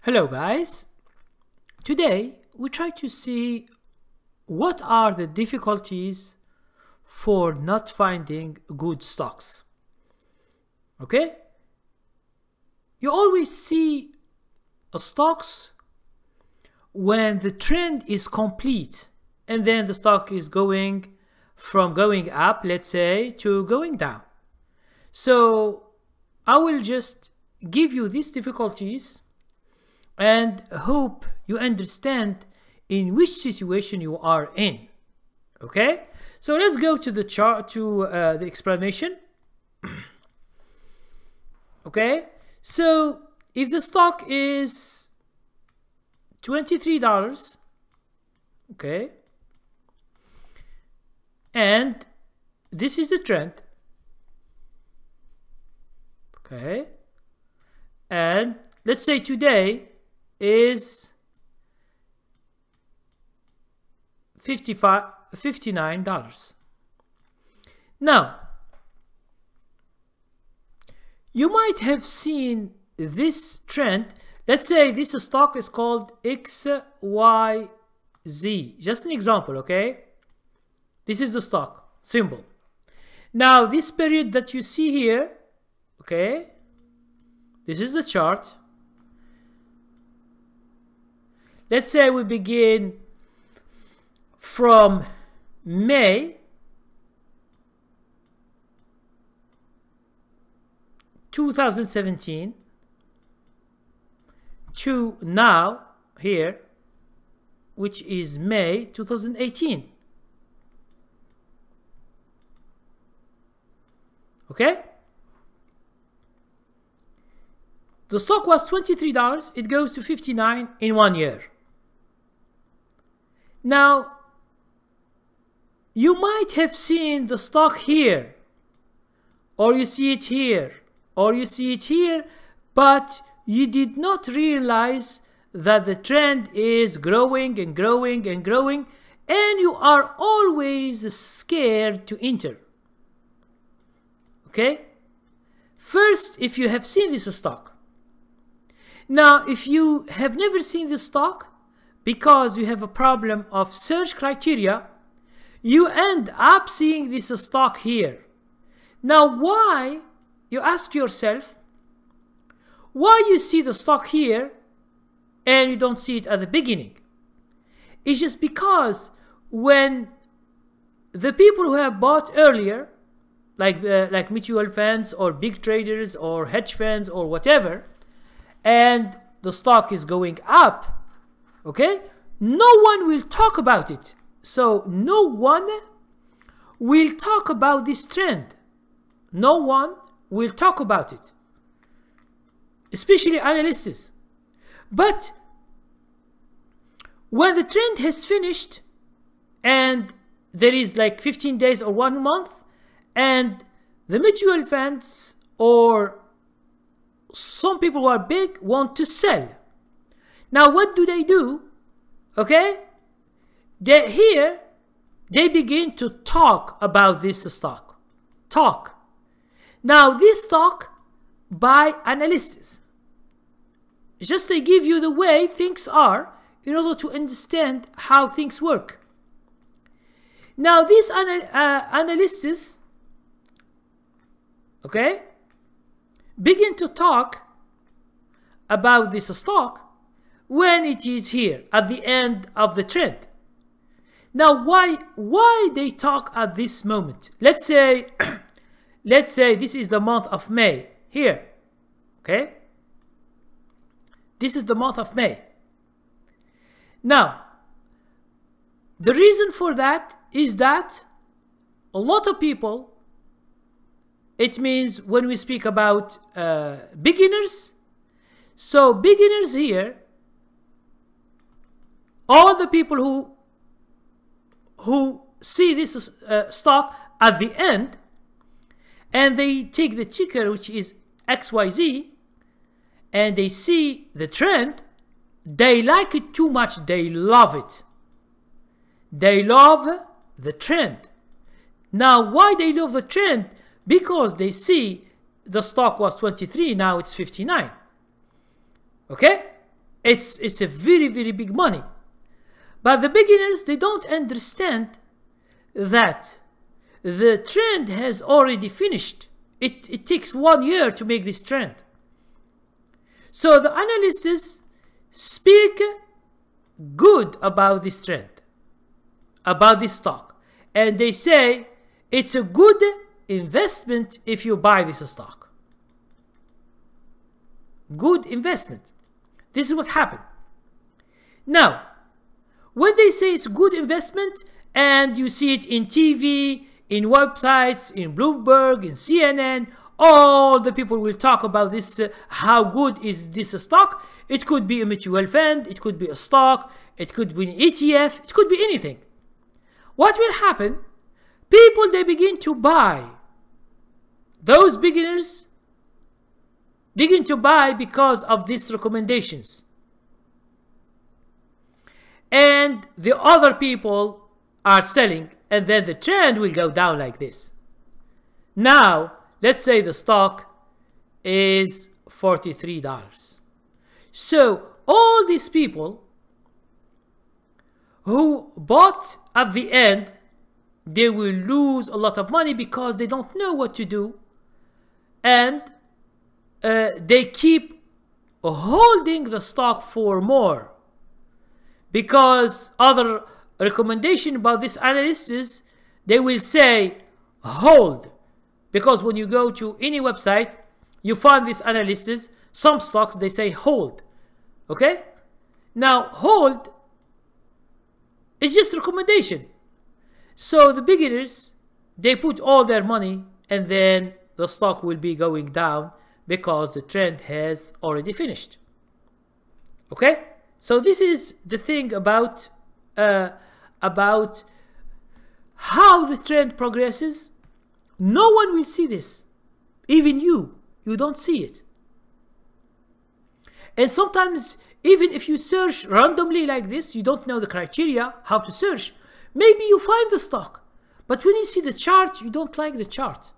Hello guys, today we try to see what are the difficulties for not finding good stocks. Okay, you always see stocks when the trend is complete and then the stock is going from going up, let's say, to going down. So I will just give you these difficulties and hope you understand in which situation you are in. Okay, so let's go to the chart, to the explanation. Okay, so if the stock is $23, okay, and this is the trend, okay, and let's say today is $59. Now, you might have seen this trend. Let's say this stock is called XYZ. Just an example, okay? This is the stock symbol. Now, this period that you see here, okay, this is the chart. Let's say we begin from May 2017 to now here, which is May 2018. Okay? The stock was $23, it goes to $59 in 1 year. Now, you might have seen the stock here, or you see it here, or you see it here, but you did not realize that the trend is growing and growing and growing, and you are always scared to enter. Okay? First, if you have seen this stock. Now, if you have never seen this stock, because you have a problem of search criteria, you end up seeing this stock here. Now, why, you ask yourself, why you see the stock here and you don't see it at the beginning? It's just because when the people who have bought earlier, like mutual funds or big traders or hedge funds or whatever, and the stock is going up, okay, no one will talk about it. So no one will talk about this trend. No one will talk about it, especially analysts. But when the trend has finished and there is like 15 days or 1 month, and the mutual funds or some people who are big want to sell. Now, what do? Okay, they begin to talk about this stock. Talk. Now, this stock by analysts. Just to give you the way things are in order to understand how things work. Now, these analysts, okay, begin to talk about this stock when it is here at the end of the trend. Now, why they talk at this moment? Let's say let's say this is the month of May here. Okay, this is the month of May. Now, the reason for that is that a lot of people, it means when we speak about beginners, so beginners here, all the people who see this stock at the end and they take the ticker, which is XYZ, and they see the trend, they like it too much, they love it. They love the trend. Now, why they love the trend? Because they see the stock was 23, now it's 59. Okay? It's a very, very big money. But the beginners, they don't understand that the trend has already finished. It takes 1 year to make this trend. So the analysts speak good about this trend, about this stock, and they say it's a good investment if you buy this stock. Good investment. This is what happened. Now, when they say it's good investment, and you see it in TV, in websites, in Bloomberg, in CNN, all the people will talk about this, how good is this stock. It could be a mutual fund, it could be a stock, it could be an ETF, it could be anything. What will happen? People, they begin to buy. Those beginners begin to buy because of these recommendations. And the other people are selling, and then the trend will go down like this. Now, let's say the stock is $43. So all these people who bought at the end, they will lose a lot of money because they don't know what to do, and they keep holding the stock for more, because other recommendation about this analyst is they will say hold, because when you go to any website you find these analysts, some stocks they say hold. Okay, now hold is just recommendation. So the beginners, they put all their money, and then the stock will be going down because the trend has already finished. Okay, so this is the thing about how the trend progresses. No one will see this, even you don't see it. And sometimes even if you search randomly like this, you don't know the criteria how to search, maybe you find the stock, but when you see the chart, you don't like the chart,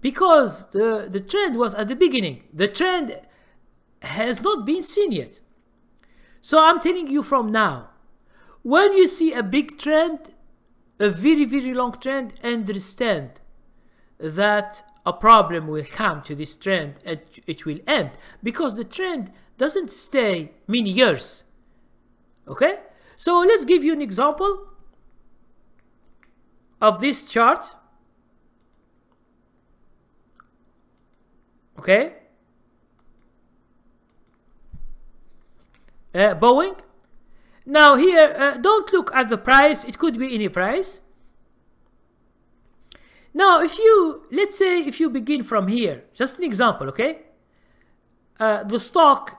because the trend was at the beginning. The trend has not been seen yet. So I'm telling you from now, when you see a big trend, a very, very long trend, understand that a problem will come to this trend and it will end, because the trend doesn't stay many years. Okay, so let's give you an example of this chart. Okay, Boeing. Now here, don't look at the price, it could be any price. Now if you, let's say if you begin from here, just an example, okay? The stock,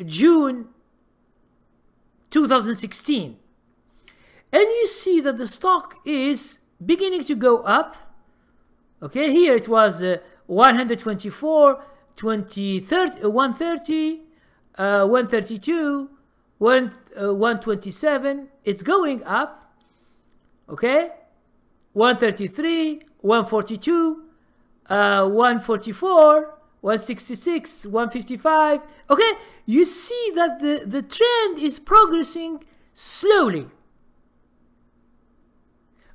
June 2016, and you see that the stock is beginning to go up. Okay, here it was 124, 130, 132, 127. It's going up. Okay, 133, 142, 144, 166, 155. Okay, you see that the trend is progressing slowly.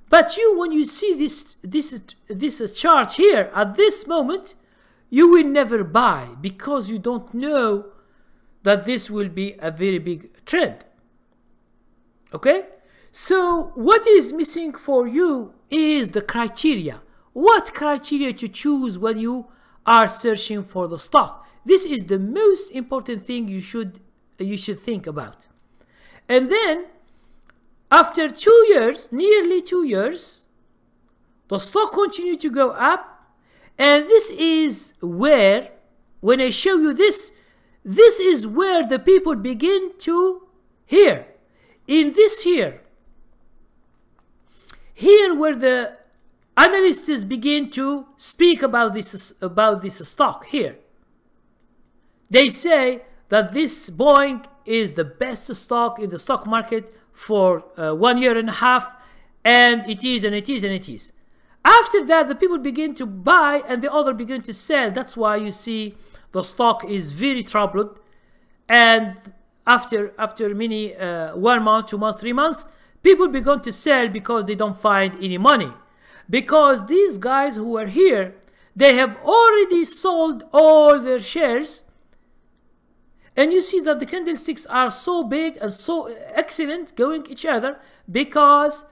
But when you see this chart here at this moment, you will never buy, because you don't know that this will be a very big trend. Okay, so what is missing for you is the criteria. What criteria to choose when you are searching for the stock? This is the most important thing you should think about. And then after 2 years, nearly 2 years, the stock continued to go up, and this is where, when I show you this, this is where the people begin to hear. In this here where the analysts begin to speak about this stock here. They say that this Boeing is the best stock in the stock market for 1 year and a half, and it is, and it is, and it is. After that, the people begin to buy and the other begin to sell. That's why you see the stock is very troubled, and after many 1 month, 2 months, 3 months, people begin to sell because they don't find any money. Because these guys who are here, they have already sold all their shares, and you see that the candlesticks are so big and so excellent going each other because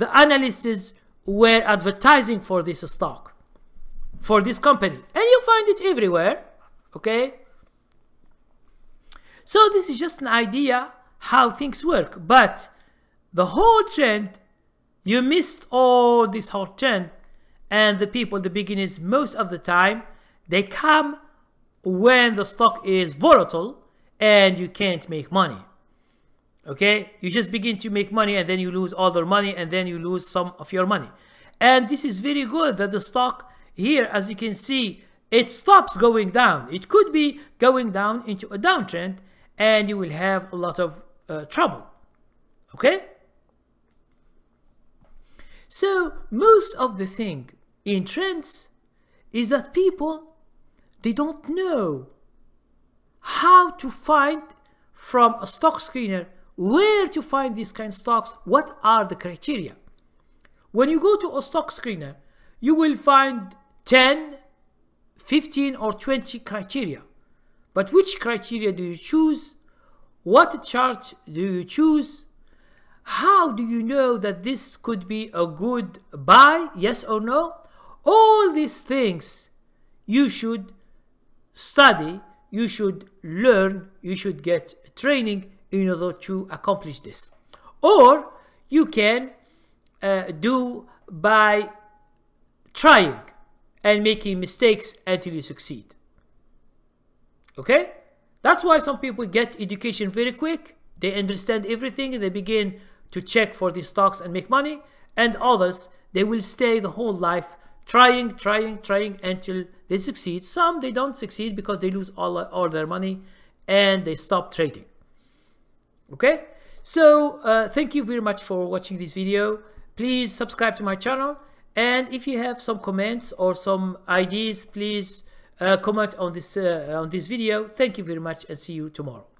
the analysts were advertising for this stock, for this company, and you find it everywhere. Okay, so this is just an idea how things work, but the whole trend, you missed all this whole trend. And the people, the beginners, most of the time, they come when the stock is volatile and you can't make money. Okay, you just begin to make money and then you lose all the money, and then you lose some of your money. And this is very good that the stock here, as you can see, it stops going down. It could be going down into a downtrend, and you will have a lot of trouble. Okay, so most of the thing in trends is that people, they don't know how to find from a stock screener where to find these kind of stocks. What are the criteria? When you go to a stock screener, you will find 10, 15 or 20 criteria. But which criteria do you choose? What chart do you choose? How do you know that this could be a good buy, yes or no? All these things you should study, you should learn, you should get training in order to accomplish this. Or you can do by trying and making mistakes until you succeed. Okay? That's why some people get education very quick. They understand everything and they begin to check for these stocks and make money. And others, they will stay the whole life trying until they succeed. Some, they don't succeed because they lose all their money and they stop trading. Okay? So thank you very much for watching this video. Please subscribe to my channel. And if you have some comments or some ideas, please comment on this video. Thank you very much and see you tomorrow.